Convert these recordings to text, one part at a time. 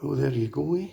Well, there you go, eh?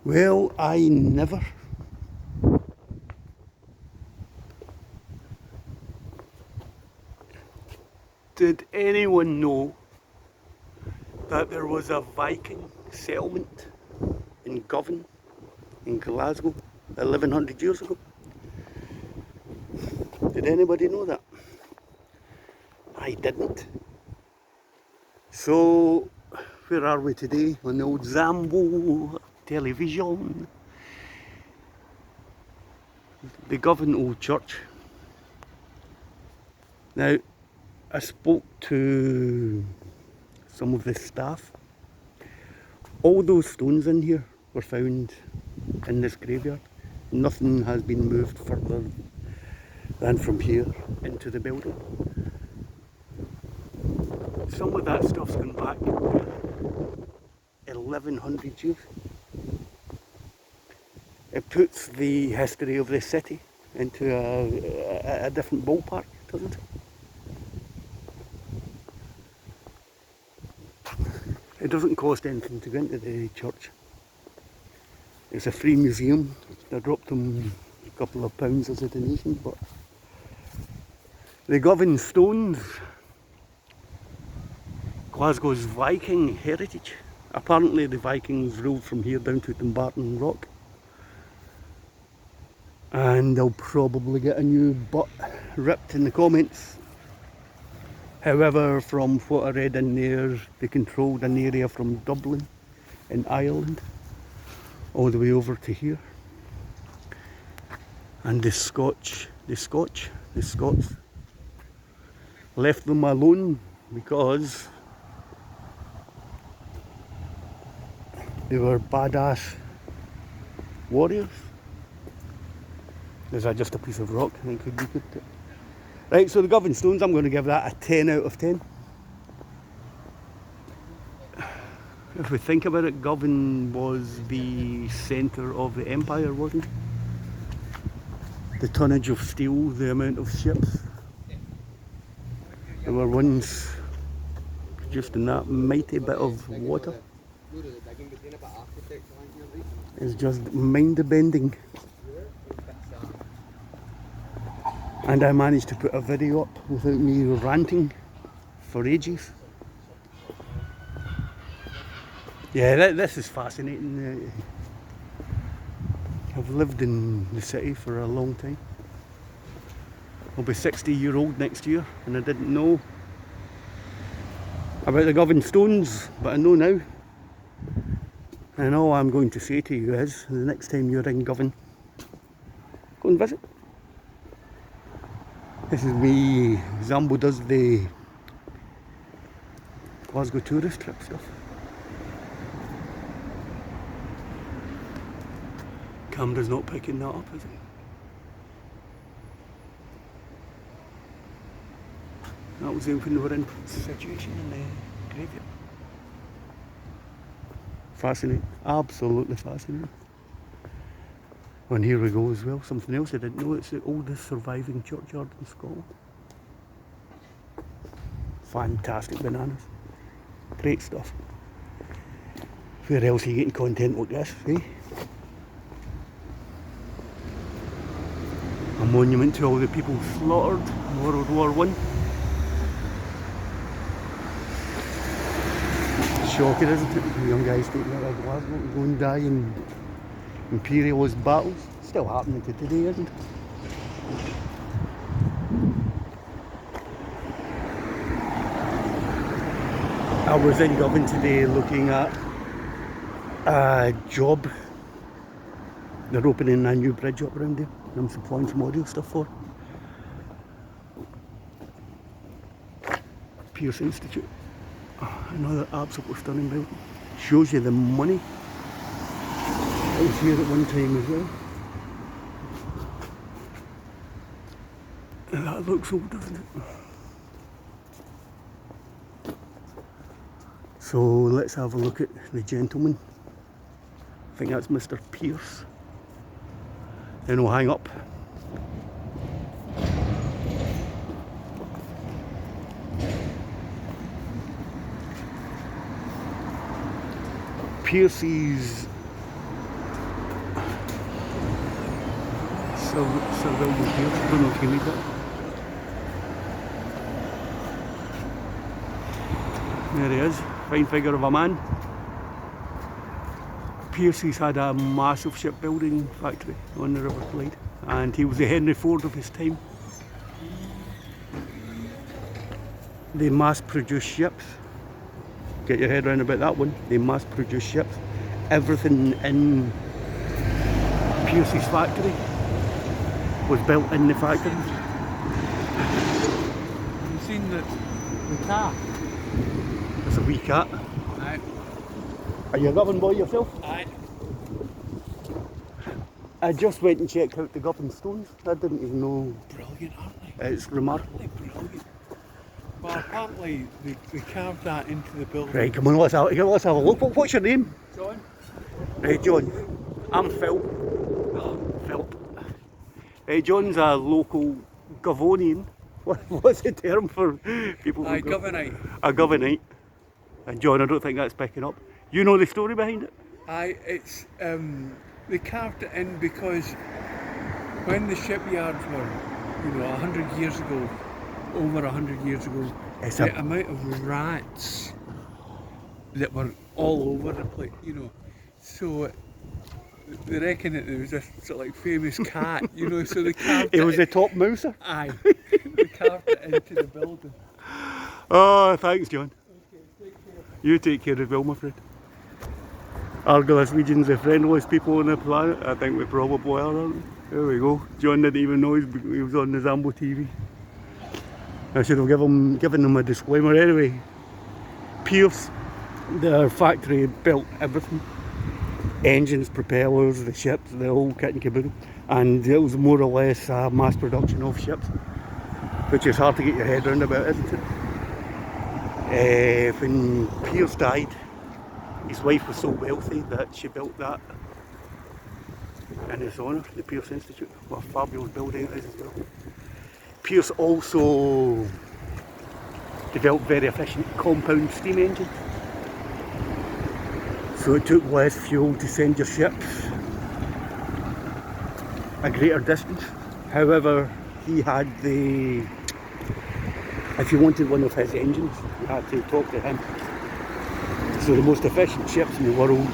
Well, I never. Did anyone know that there was a Viking settlement in Govan, in Glasgow, 1100 years ago? Did anybody know that? I didn't. So, where are we today? On the old Zambo television. The Govan Old Church. Now, I spoke to some of the staff. All those stones in here were found in this graveyard. Nothing has been moved further than from here into the building. Some of that stuff's gone back 1100 years. It puts the history of this city into a different ballpark, doesn't it? It doesn't cost anything to go into the church. It's a free museum. I dropped them a couple of pounds as a donation, but the Govan Stones, Glasgow's Viking heritage. Apparently the Vikings ruled from here down to Dumbarton Rock. And they'll probably get a new butt ripped in the comments. However, from what I read in there, they controlled an area from Dublin in Ireland all the way over to here. And the Scots left them alone because they were badass warriors. Is that just a piece of rock? I think could be good. Right, so the Govan Stones, I'm going to give that a 10 out of 10. If we think about it, Govan was the centre of the empire, wasn't it? The tonnage of steel, the amount of ships. There were once just in that mighty bit of water. It's just mind-bending. And I managed to put a video up without me ranting for ages. Yeah, this is fascinating. I've lived in the city for a long time. I'll be 60-year-old next year, and I didn't know about the Govan Stones, but I know now. And all I'm going to say to you is, the next time you're in Govan, go and visit. This is me. Zambo does the Glasgow tourist trip stuff. Camera's not picking that up, is it? That was when we were in situation in the graveyard. Fascinating, absolutely fascinating. And here we go as well, something else I didn't know, it's the oldest surviving churchyard in Scotland. Fantastic bananas, great stuff. Where else are you getting content like this, eh? A monument to all the people slaughtered in World War I. Shocking, isn't it? The young guys taking out of Glasgow to go and die in imperialist battles. Still happening to today, isn't it? I was in Govan today looking at a job. They're opening a new bridge up around there. I'm supplying some audio stuff for Pearce Institute. Another absolutely stunning building. Shows you the money that was here at one time as well. And that looks old, doesn't it? So let's have a look at the gentleman. I think that's Mr. Pearce. Then we'll hang up. Pearce's Sir William Pearce. I don't know if you read that. There he is, fine figure of a man. Pearce's had a massive shipbuilding factory on the River Clyde, and he was the Henry Ford of his time. They mass-produce ships. Get your head around about that one. They mass-produce ships. Everything in Pearce's factory was built in the factory. Have you seen the car? It's a wee cat. Aye. Are you a Govan boy yourself? Aye. I just went and checked out the Govan Stones. I didn't even know. Brilliant, aren't they? It's remarkable. Brilliant. Well, apparently they carved that into the building. Right, come on, let's have a look. What's your name? John? Right, John. I'm Phil. Philip. John's a local Govonian. What's the term for people? Aye, Govanite. A Govanite. And John, I don't think that's picking up. You know the story behind it? Aye, it's they carved it in because when the shipyards were, 100 years ago, over 100 years ago, the amount of rats that were all over the place, so they reckon that there was this sort of like famous cat, so they carved it. It was the top mouser? Aye, they carved it into the building. Oh, thanks, John. Okay, take care. You take care as well, my friend. Are Glaswegians the friendliest people on the planet? I think we probably are, aren't we? There we go. John didn't even know he was on the Zambo TV. I should have given them a disclaimer anyway. Pearce, their factory built everything. engines, propellers, the ships, the whole kit and caboodle. And it was more or less a mass production of ships, which is hard to get your head around about, isn't it? When Pierce died, his wife was so wealthy that she built that in his honour, the Pierce Institute. What a fabulous building it is as well. Pierce also developed very efficient compound steam engines, so it took less fuel to send your ships a greater distance. However, he had if you wanted one of his engines, you had to talk to him. So the most efficient ships in the world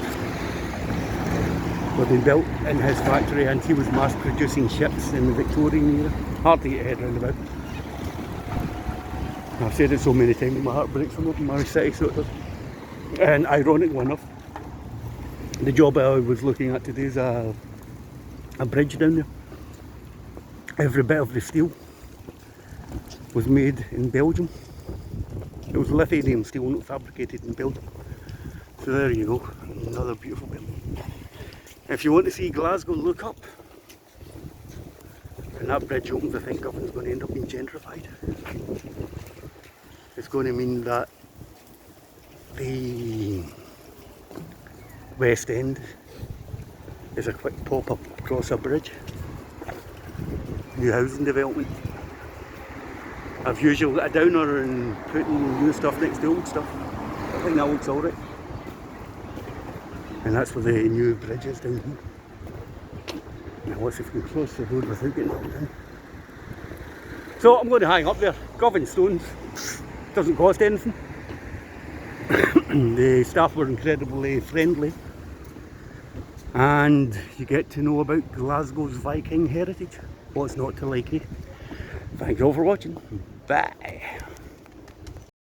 were being built in his factory, and he was mass producing ships in the Victorian era. Hard to get your head around about. I've said it so many times, my heart breaks from looking at my city, so it does. And ironically enough, the job I was looking at today is a bridge down there. Every bit of the steel was made in Belgium. It was Lithuanian steel, not fabricated in Belgium. So there you go, another beautiful building. If you want to see Glasgow, look up. When that bridge opens, I think Govan's going to end up being gentrified. It's going to mean that the West End is a quick pop-up across a bridge. New housing development. I've usually got a downer and putting new stuff next to old stuff. I think that looks alright. And that's where the new bridge is down here. Now let's see if we can cross the road without getting knocked down. So I'm going to hang up there. Govan Stones. Doesn't cost anything. The staff were incredibly friendly. And you get to know about Glasgow's Viking heritage. What's not to like, eh? Thank you all for watching. Bye.